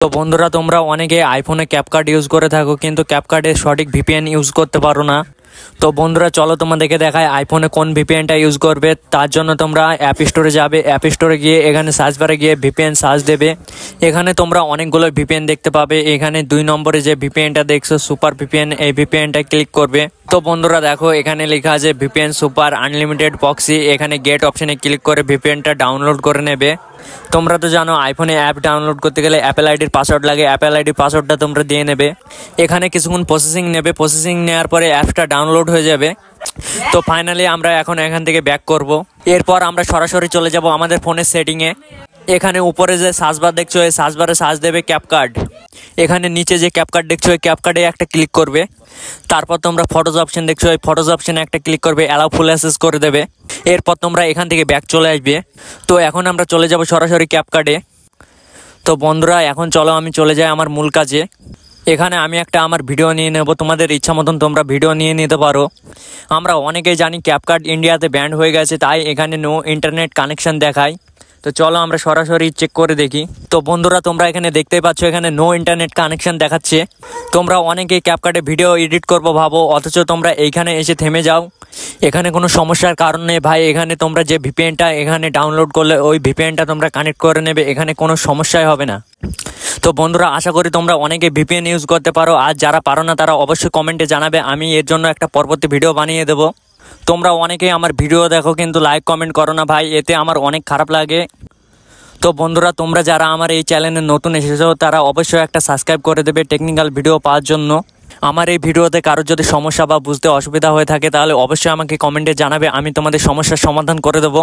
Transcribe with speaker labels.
Speaker 1: তো বন্ধুরা, তোমরা অনেকে আইফোনে ক্যাপকাট ইউজ করে থাকো, কিন্তু ক্যাপকাটের সঠিক ভিপিএন ইউজ করতে পারো না। তো বন্ধুরা, চলো তোমাদেরকে দেখায় আইফোনে কোন ভিপিএনটা ইউজ করবে। তার জন্য তোমরা অ্যাপ স্টোরে যাবে, অ্যাপ স্টোরে গিয়ে এখানে সার্চ বারে গিয়ে ভিপিএন সার্চ দেবে। এখানে তোমরা অনেকগুলো ভিপিএন দেখতে পাবে। এখানে 2 নম্বরে যে ভিপিএনটা দেখছো সুপার ভিপিএন, এই ভিপিএনটা ক্লিক করবে। তো বন্ধুরা দেখো, এখানে লেখা আছে ভিপিএন সুপার আনলিমিটেড প্রক্সি। এখানে গেট অপশনে ক্লিক করে ভিপিএনটা ডাউনলোড করে নেবে। তোমরা তো জানো আইফোনে অ্যাপ ডাউনলোড করতে গেলে অ্যাপেল আইডির পাসওয়ার্ড লাগে। অ্যাপেল আইডির পাসওয়ার্ডটা তোমরা দিয়ে নেবে। এখানে কিছুক্ষণ প্রসেসিং নেবে। প্রসেসিং নেওয়ার পরে অ্যাপটা ডাউনলোড হয়ে যাবে। তো ফাইনালি আমরা এখন এখান থেকে ব্যাক করব। এরপর আমরা সরাসরি চলে যাব আমাদের ফোনের সেটিংয়ে। এখানে উপরে যে সার্চ বার দেখছো, এই সার্চ বারে সার্চ দেবে ক্যাপকাট। এখানে নিচে যে ক্যাপকাট দেখছো, এই ক্যাপকাটে একটা ক্লিক করবে। তারপর তোমরা ফটোজ অপশন দেখছো, এই ফটোজ অপশনে একটা ক্লিক করবে, অ্যালাউ ফুল অ্যাক্সেস করে দেবে। এরপর তোমরা এখান থেকে ব্যাক চলে আসবে। তো এখন আমরা চলে যাব সরাসরি ক্যাপকাটে। তো বন্ধুরা, এখন চলো আমি চলে যাই আমার মূল কাজে। এখানে আমি একটা আমার ভিডিও নিয়ে নেব। তোমাদের ইচ্ছা মতন তোমরা ভিডিও নিয়ে নিতে পারো। আমরা অনেকেই জানি ক্যাপকাট ইন্ডিয়াতে ব্যান্ড হয়ে গেছে, তাই এখানে নো ইন্টারনেট কানেকশন দেখায়। তো চলো আমরা সরাসরি চেক করে দেখি। তো বন্ধুরা, তোমরা এখানে দেখতেই পাচ্ছ এখানে নো ইন্টারনেট কানেকশন দেখাচ্ছে। তোমরা অনেকেই ক্যাপকাটে ভিডিও এডিট করবো ভাবো, অথচ তোমরা এইখানে এসে থেমে যাও। এখানে কোনো সমস্যার কারণ নেই ভাই। এখানে তোমরা যে ভিপিএনটা এখানে ডাউনলোড করলে ওই ভিপিএনটা তোমরা কানেক্ট করে নেবে, এখানে কোনো সমস্যাই হবে না। তো বন্ধুরা, আশা করি তোমরা অনেকে ভিপিএন ইউজ করতে পারো। আর যারা পারো না তারা অবশ্যই কমেন্টে জানাবে, আমি এর জন্য একটা পরবর্তী ভিডিও বানিয়ে দেবো। তোমরা অনেকেই আমার ভিডিও দেখো কিন্তু লাইক কমেন্ট করো না ভাই, এতে আমার অনেক খারাপ লাগে। তো বন্ধুরা, তোমরা যারা আমার এই চ্যানেলে নতুন এসেছো তারা অবশ্যই একটা সাবস্ক্রাইব করে দেবে টেকনিক্যাল ভিডিও পাওয়ার জন্য। আমার এই ভিডিওতে কারোর যদি সমস্যা বা বুঝতে অসুবিধা হয়ে থাকে তাহলে অবশ্যই আমাকে কমেন্টে জানাবে, আমি তোমাদের সমস্যার সমাধান করে দেবো।